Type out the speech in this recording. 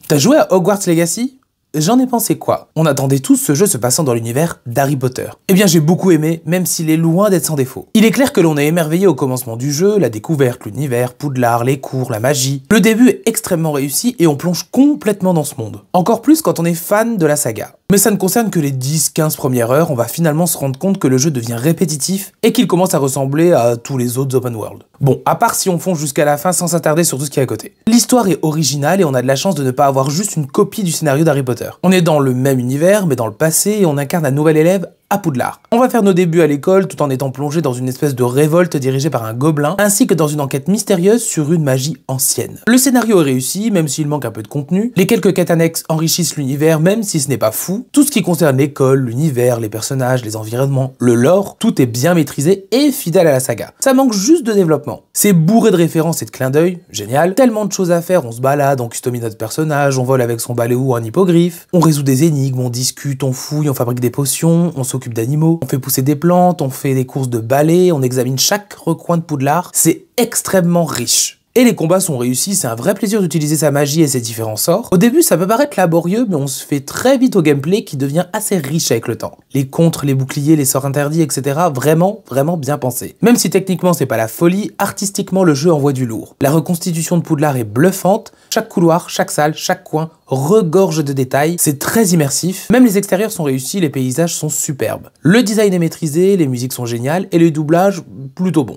T'as joué à Hogwarts Legacy? J'en ai pensé quoi? On attendait tous ce jeu se passant dans l'univers d'Harry Potter. Eh bien j'ai beaucoup aimé, même s'il est loin d'être sans défaut. Il est clair que l'on est émerveillé au commencement du jeu, la découverte, l'univers, Poudlard, les cours, la magie. Le début est extrêmement réussi et on plonge complètement dans ce monde. Encore plus quand on est fan de la saga. Mais ça ne concerne que les 10-15 premières heures, on va finalement se rendre compte que le jeu devient répétitif et qu'il commence à ressembler à tous les autres open world. Bon, à part si on fonce jusqu'à la fin sans s'attarder sur tout ce qui est à côté. L'histoire est originale et on a de la chance de ne pas avoir juste une copie du scénario d'Harry Potter. On est dans le même univers, mais dans le passé, et on incarne un nouvel élève à Poudlard. On va faire nos débuts à l'école tout en étant plongé dans une espèce de révolte dirigée par un gobelin, ainsi que dans une enquête mystérieuse sur une magie ancienne. Le scénario est réussi, même s'il manque un peu de contenu. Les quelques quêtes annexes enrichissent l'univers, même si ce n'est pas fou. Tout ce qui concerne l'école, l'univers, les personnages, les environnements, le lore, tout est bien maîtrisé et fidèle à la saga. Ça manque juste de développement. C'est bourré de références et de clins d'œil, génial. Tellement de choses à faire, on se balade, on customise notre personnage, on vole avec son balai ou un hippogriffe, on résout des énigmes, on discute, on fouille, on fabrique des potions, on s'occupe d'animaux, on fait pousser des plantes, on fait des courses de balai, on examine chaque recoin de Poudlard. C'est extrêmement riche. Et les combats sont réussis, c'est un vrai plaisir d'utiliser sa magie et ses différents sorts. Au début, ça peut paraître laborieux, mais on se fait très vite au gameplay qui devient assez riche avec le temps. Les contres, les boucliers, les sorts interdits, etc. Vraiment bien pensé. Même si techniquement c'est pas la folie, artistiquement le jeu envoie du lourd. La reconstitution de Poudlard est bluffante, chaque couloir, chaque salle, chaque coin regorge de détails, c'est très immersif. Même les extérieurs sont réussis, les paysages sont superbes. Le design est maîtrisé, les musiques sont géniales et le doublage plutôt bon.